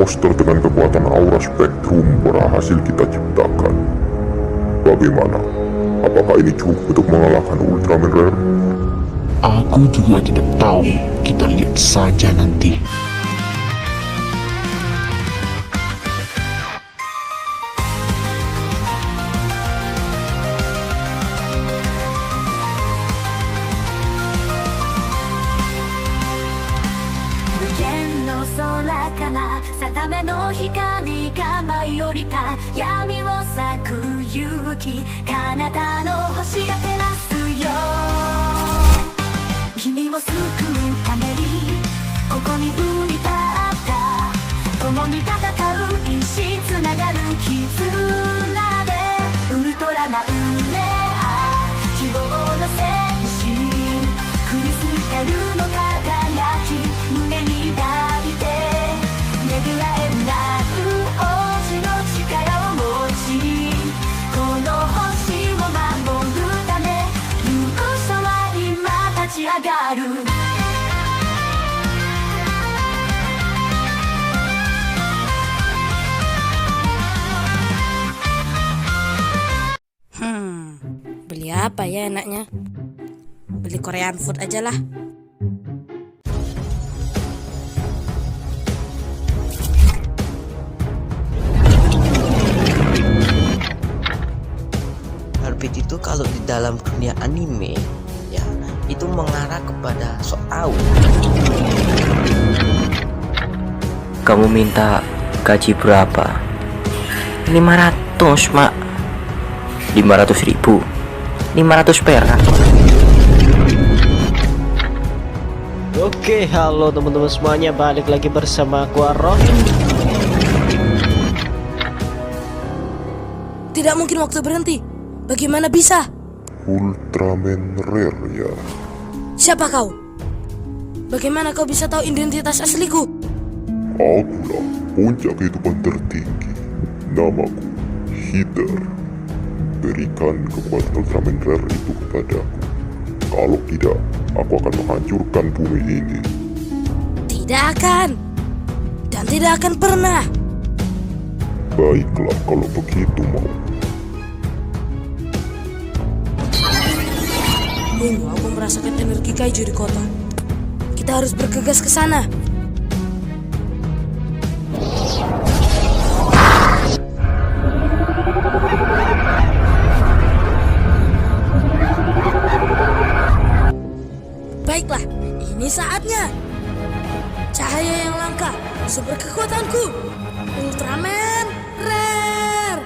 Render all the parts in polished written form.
monster dengan kekuatan aura spektrum berhasil kita ciptakan. Bagaimana? Apakah ini cukup untuk mengalahkan Ultraman Rare? Aku juga tidak tahu. Kita lihat saja nanti. Beli apa ya enaknya? Beli Korean food aja lah. Heartbeat itu kalau di dalam dunia anime ya itu mengarah kepada sok tahu. Kamu minta gaji berapa? 500 mak. 500.000, 500 perak. Oke, halo teman-teman semuanya, balik lagi bersama aku Aron. Tidak mungkin waktu berhenti. Bagaimana bisa? Ultraman Rare ya. Siapa kau? Bagaimana kau bisa tahu identitas asliku? Akulah puncak kehidupan tertinggi. Namaku Hitler. Berikan kekuatan Ultraman Rare itu kepadaku. Kalau tidak, aku akan menghancurkan bumi ini. Tidak akan. Dan tidak akan pernah. Baiklah kalau begitu mau. Tunggu, aku merasakan energi kaiju di kota. Kita harus bergegas ke sana. Baiklah, ini saatnya. Cahaya yang langka, super kekuatanku, Ultraman Rare.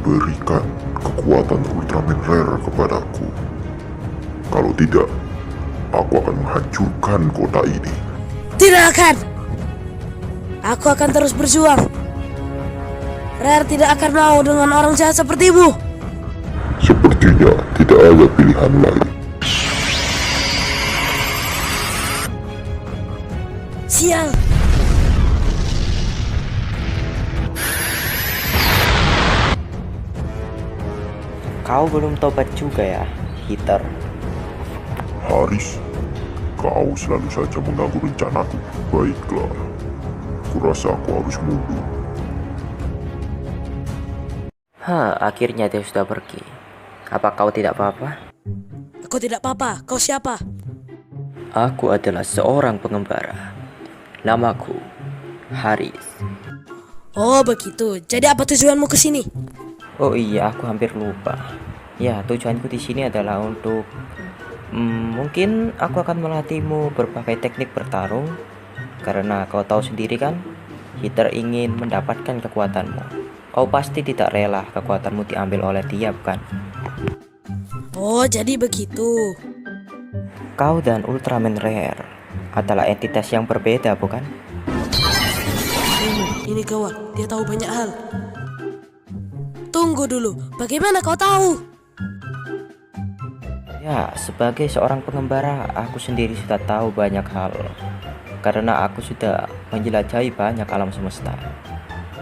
Berikan kekuatan Ultraman Rare kepadaku. Kalau tidak, aku akan menghancurkan kota ini. Tidak akan. Aku akan terus berjuang. Rare tidak akan mau dengan orang jahat sepertimu. Sepertinya tidak ada pilihan lain. Sial. Kau belum tobat juga ya, Hitler. Haris, kau selalu saja mengganggu rencanaku. Baiklah, kurasa aku harus mundur. Akhirnya dia sudah pergi. Apa kau tidak apa-apa? Aku tidak apa-apa. Kau siapa? Aku adalah seorang pengembara. Namaku Haris. Oh begitu. Jadi apa tujuanmu ke sini? Oh iya, aku hampir lupa. Ya, tujuanku di sini adalah untuk mungkin aku akan melatihmu berbagai teknik bertarung. Karena kau tahu sendiri kan, Hitler ingin mendapatkan kekuatanmu. Kau pasti tidak rela kekuatanmu diambil oleh dia, bukan? Oh, jadi begitu. Kau dan Ultraman Rare adalah entitas yang berbeda, bukan? Ini gawat, dia tahu banyak hal. Tunggu dulu, bagaimana kau tahu? Ya, sebagai seorang pengembara, aku sendiri sudah tahu banyak hal. Karena aku sudah menjelajahi banyak alam semesta.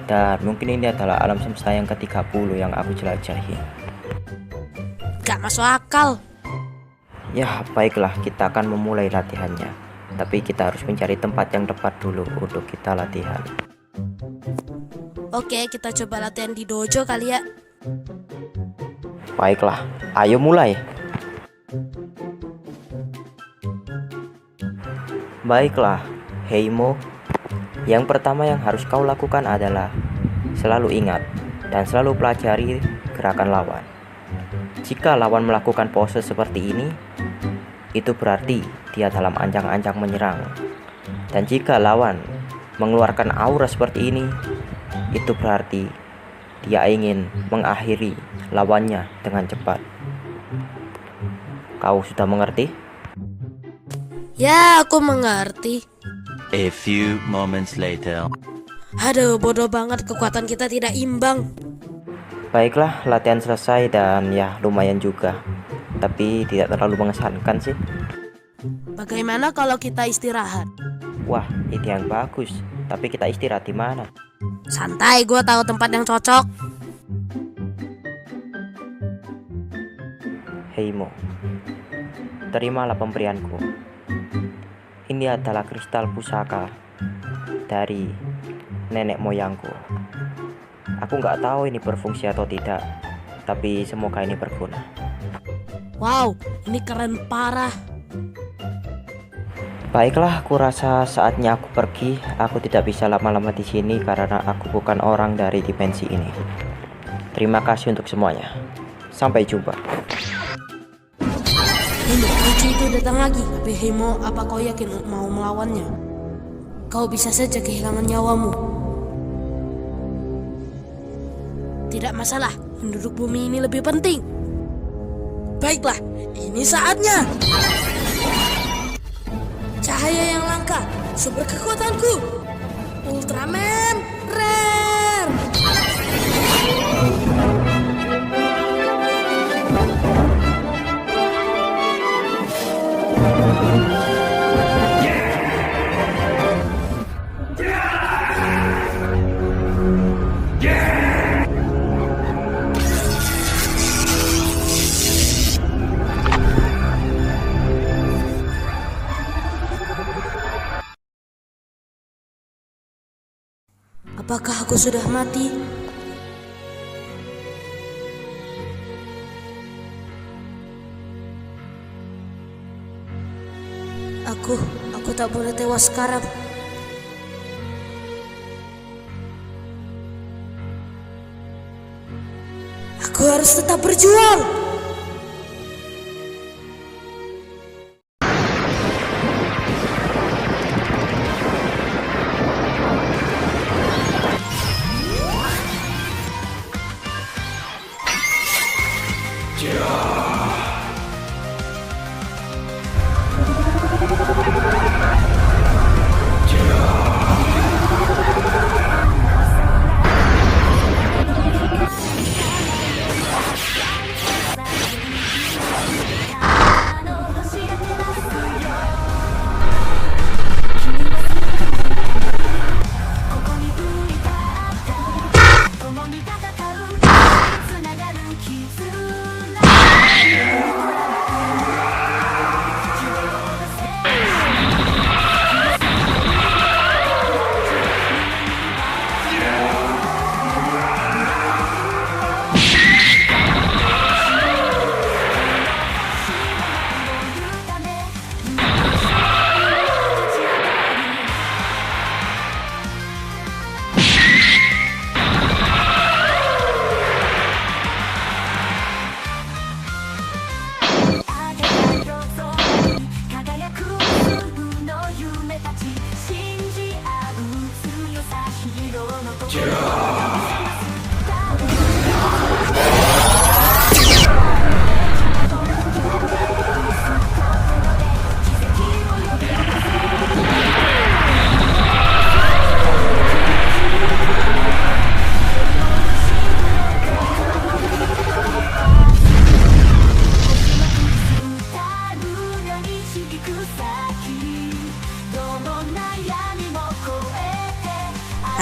Dan mungkin ini adalah alam semesta yang ke-30 yang aku jelajahi. Gak masuk akal. Ya, baiklah, kita akan memulai latihannya. Tapi kita harus mencari tempat yang tepat dulu untuk kita latihan. Oke, kita coba latihan di dojo kali ya. Baiklah, ayo mulai. Baiklah, Heimo. Yang pertama yang harus kau lakukan adalah selalu ingat dan selalu pelajari gerakan lawan. Jika lawan melakukan pose seperti ini, itu berarti dia dalam ancang-ancang menyerang. Dan jika lawan mengeluarkan aura seperti ini, itu berarti dia ingin mengakhiri lawannya dengan cepat. Kau sudah mengerti? Ya, aku mengerti. A few moments later. Aduh, bodoh banget, kekuatan kita tidak imbang. Baiklah, latihan selesai dan ya lumayan juga. Tapi tidak terlalu mengesankan sih. Bagaimana kalau kita istirahat? Wah, ide yang bagus. Tapi kita istirahat di mana? Santai, gue tahu tempat yang cocok. Heimo, terimalah pemberianku. Ini adalah kristal pusaka dari nenek moyangku. Aku nggak tahu ini berfungsi atau tidak, tapi semoga ini berguna. Wow, ini keren parah. Baiklah, aku rasa saatnya aku pergi. Aku tidak bisa lama-lama di sini karena aku bukan orang dari dimensi ini. Terima kasih untuk semuanya. Sampai jumpa. Ini lucu itu datang lagi. Tapi Heimo, apa kau yakin mau melawannya? Kau bisa saja kehilangan nyawamu. Tidak masalah, penduduk bumi ini lebih penting. Baiklah, ini saatnya. Cahaya yang langka, sumber kekuatanku. Ultraman Rare. Apakah aku sudah mati? Aku tak boleh tewas sekarang. Aku harus tetap berjuang.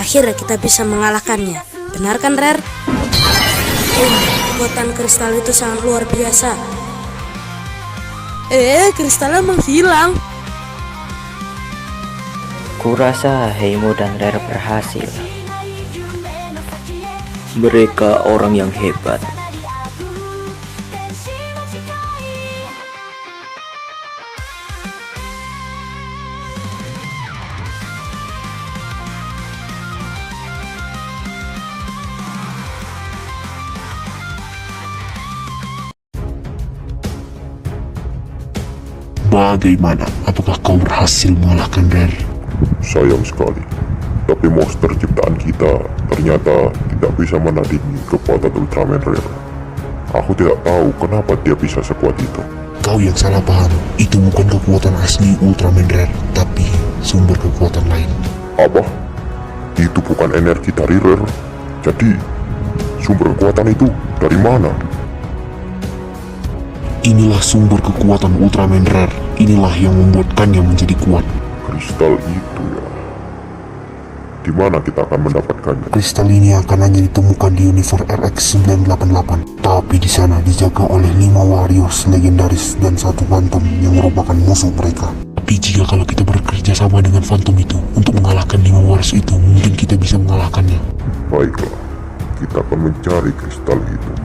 akhirnya kita bisa mengalahkannya. Benar kan, Rare? Kekuatan kristal itu sangat luar biasa. Kristalnya menghilang. Kurasa Heimo dan Rare berhasil. Mereka orang yang hebat. Bagaimana? Apakah kau berhasil mengalahkan Rare? Sayang sekali. Tapi monster ciptaan kita ternyata tidak bisa menandingi kekuatan Ultraman Rare. Aku tidak tahu kenapa dia bisa sekuat itu. Kau yang salah paham. Itu bukan kekuatan asli Ultraman Rare, tapi sumber kekuatan lain. Apa? Itu bukan energi dari Rare. Jadi, sumber kekuatan itu dari mana? Inilah sumber kekuatan Ultraman Rare. Inilah yang membuatkannya menjadi kuat. Kristal itu ya. Di mana kita akan mendapatkannya? Kristal ini akan hanya ditemukan di Universe RX-988. Tapi di sana dijaga oleh 5 Warriors legendaris dan 1 Phantom yang merupakan musuh mereka. Tapi jika kalau kita bekerja sama dengan Phantom itu untuk mengalahkan 5 Warriors itu, mungkin kita bisa mengalahkannya. Baiklah, kita akan mencari kristal itu.